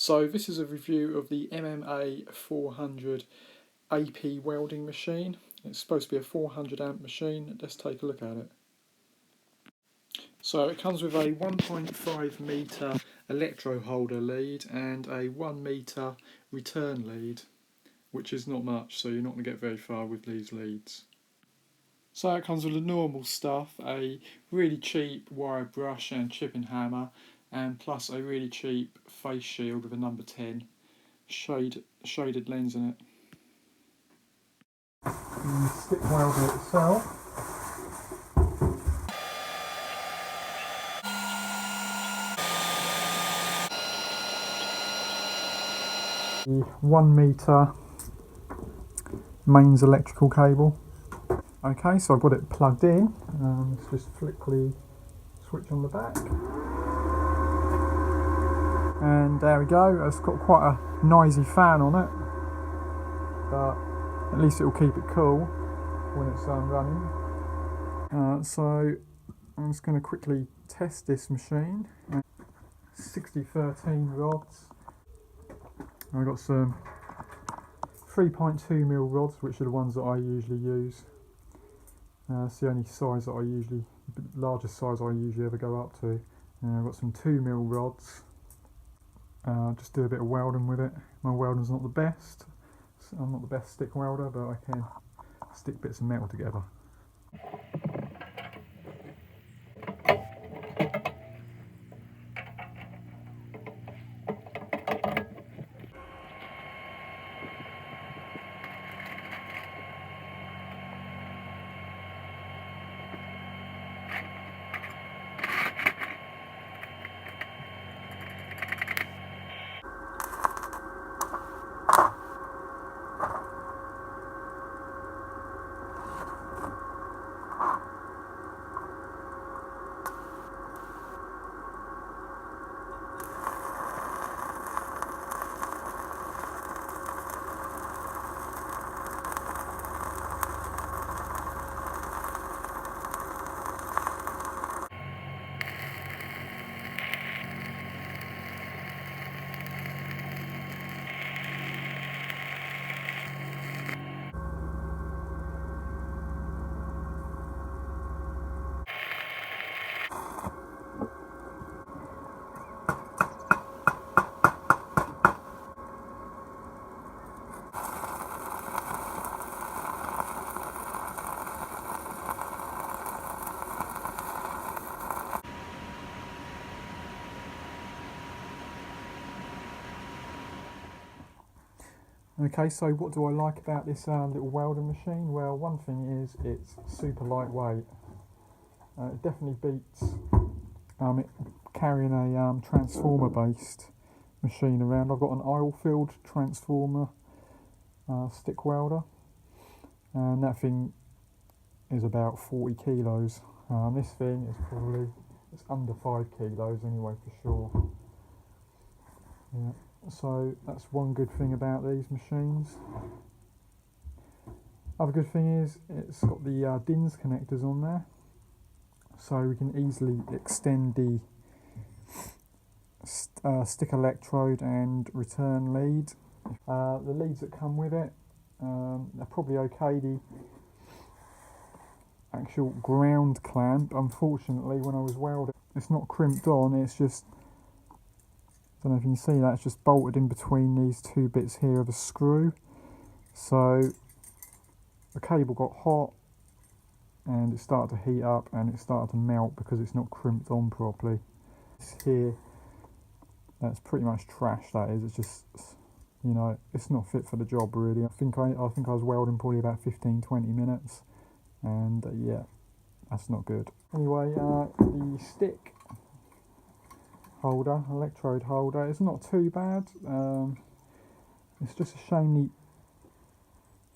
So this is a review of the MMA-400 AP welding machine. It's supposed to be a 400 amp machine. Let's take a look at it. So it comes with a 1.5 metre electro holder lead and a 1 metre return lead, which is not much, so you're not going to get very far with these leads. So it comes with the normal stuff, a really cheap wire brush and chipping hammer, and plus a really cheap face shield with a number 10 shaded lens in it. The stick welder itself. The 1 metre mains electrical cable. Okay, so I've got it plugged in. Let's just flick the switch on the back. And there we go. It's got quite a noisy fan on it, but at least it will keep it cool when it's running. So I'm just going to quickly test this machine. 6013 rods. I've got some 3.2mm rods, which are the ones that I usually use. It's the only size that largest size I usually ever go up to. I've got some 2mm rods. Just do a bit of welding with it. My welding's not the best. I'm not the best stick welder, but I can stick bits of metal together. Okay, so what do I like about this little welding machine? Well, one thing is it's super lightweight. It definitely beats carrying a transformer-based machine around. I've got an oil-filled transformer stick welder, and that thing is about 40 kilos. This thing is it's under 5 kilos anyway, for sure. Yeah. So that's one good thing about these machines. Other good thing is it's got the DINS connectors on there, so we can easily extend the stick electrode and return lead. The leads that come with it, they're probably okay. The actual ground clamp, unfortunately, when I was welding, it's not crimped on, it's just, I don't know if you can see that, it's just bolted in between these two bits here of a screw. So the cable got hot and it started to heat up and it started to melt because it's not crimped on properly. This here, that's pretty much trash, that is. It's just, you know, it's not fit for the job really. I think I was welding probably about 15-20 minutes, and yeah, that's not good. Anyway, the stick holder, electrode holder, it's not too bad. It's just a shame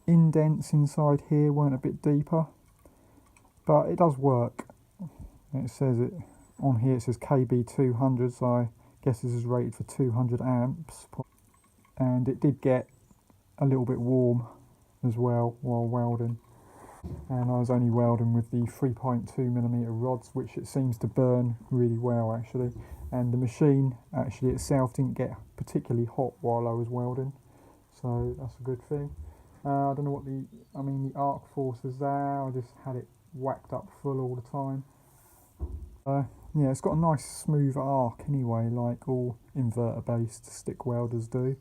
the indents inside here weren't a bit deeper, but it does work. It says it on here, it says KB200, so I guess this is rated for 200 amps, and it did get a little bit warm as well while welding. and I was only welding with the 3.2mm rods, which it seems to burn really well actually, and the machine actually itself didn't get particularly hot while I was welding, so that's a good thing. I don't know what the arc force is there, I just had it whacked up full all the time. Yeah, it's got a nice smooth arc anyway, like all inverter based stick welders do.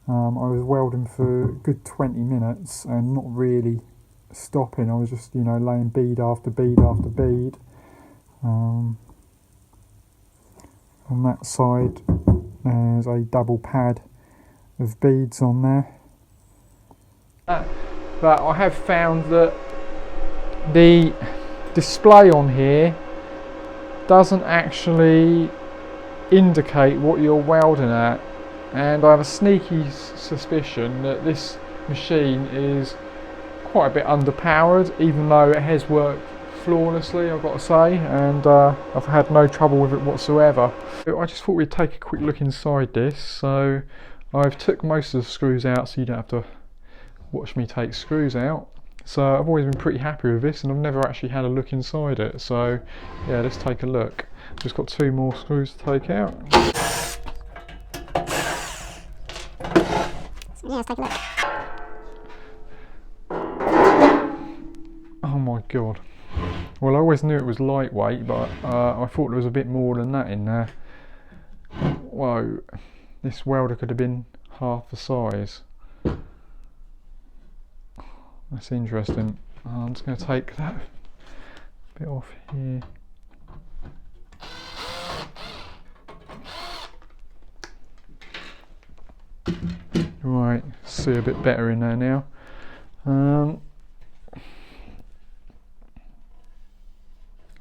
I was welding for a good 20 minutes and not really stopping. I was just, laying bead after bead after bead. On that side there's a double pad of beads on there. But I have found that the display on here doesn't actually indicate what you're welding at, and I have a sneaky suspicion that this machine is quite a bit underpowered, even though it has worked flawlessly, I've got to say, and I've had no trouble with it whatsoever. I just thought we'd take a quick look inside this. So I've took most of the screws out so you don't have to watch me take screws out. So I've always been pretty happy with this, and I've never actually had a look inside it. So yeah, let's take a look. Just got 2 more screws to take out. Yeah, let's take a look. Oh my god. Well, I always knew it was lightweight, but I thought there was a bit more than that in there. Whoa, this welder could have been half the size. That's interesting. I'm just going to take that bit off here. Right, see a bit better in there now.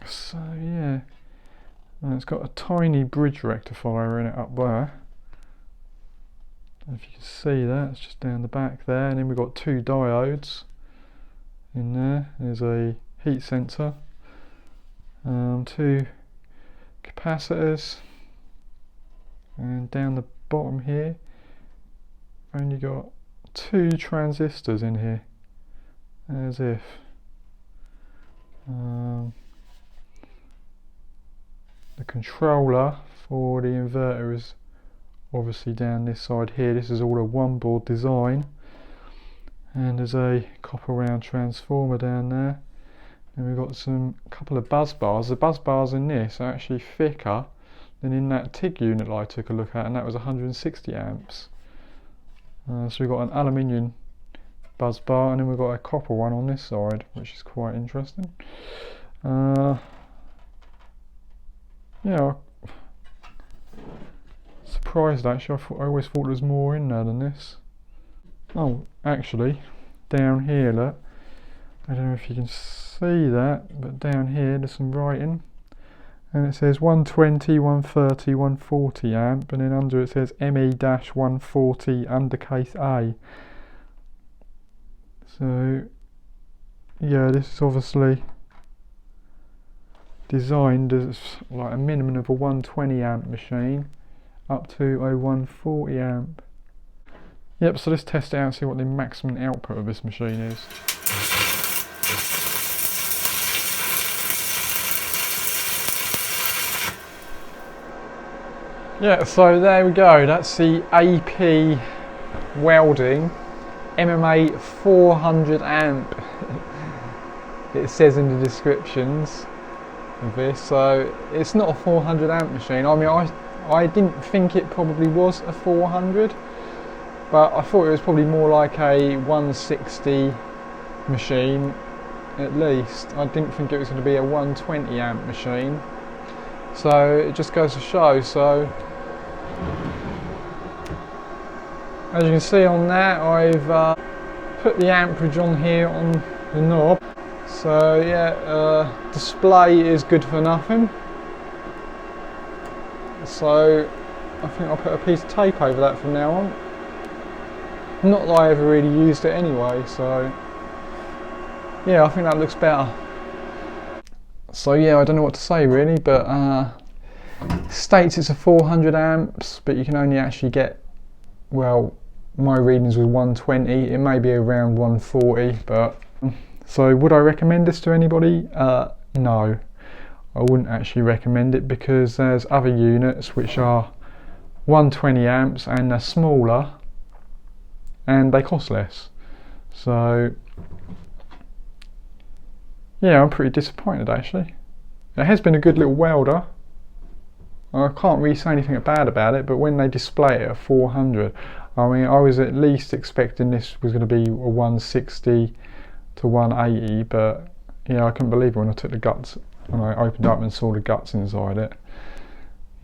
So yeah, and it's got a tiny bridge rectifier in it up there. If you can see that, it's just down the back there, and then we've got 2 diodes in there. There's a heat sensor, 2 capacitors, and down the bottom here I've only got 2 transistors in here, as if. The controller for the inverter is obviously down this side here. This is all a 1-board design, and there's a copper round transformer down there, and we've got a couple of buzz bars. The buzz bars in this are actually thicker than in that TIG unit that I took a look at, and that was 160 amps. So we've got an aluminium buzz bar, and then we've got a copper one on this side, which is quite interesting. Yeah, surprised actually. I always thought there was more in there than this. Oh, actually, down here, look. I don't know if you can see that, but down here there's some writing, and it says 120, 130, 140 amp, and then under it says ME-140 undercase A. So yeah, this is obviously designed as like a minimum of a 120 amp machine up to a 140 amp. Yep, so let's test it out and see what the maximum output of this machine is. Yeah, so there we go, that's the AP Welding MMA-400 amp. It says in the descriptions of this, so it's not a 400 amp machine. I mean, I didn't think it probably was a 400, but I thought it was probably more like a 160 machine at least. I didn't think it was going to be a 120 amp machine, so it just goes to show. So as you can see on that, I've put the amperage on here on the knob. So yeah, display is good for nothing. So I think I'll put a piece of tape over that from now on. Not that I ever really used it anyway, so yeah, I think that looks better. So yeah, I don't know what to say really, but states it's a 400 amps, but you can only actually get, well, my readings was 120. It may be around 140, but So would I recommend this to anybody? No, I wouldn't actually recommend it, because there's other units which are 120 amps and they're smaller and they cost less. So yeah, I'm pretty disappointed actually. It has been a good little welder. I can't really say anything bad about it, but when they display it at 400, I mean, I was at least expecting this was going to be a 160 to 180, but yeah, I couldn't believe it when I took the guts, when I opened up and saw the guts inside it.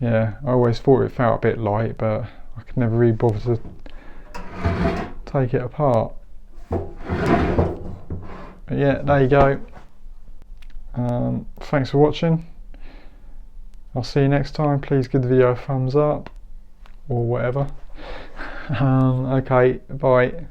Yeah, I always thought it felt a bit light, but I could never really bother to take it apart. But yeah, there you go. Thanks for watching. I'll see you next time. Please give the video a thumbs up or whatever. Okay, bye.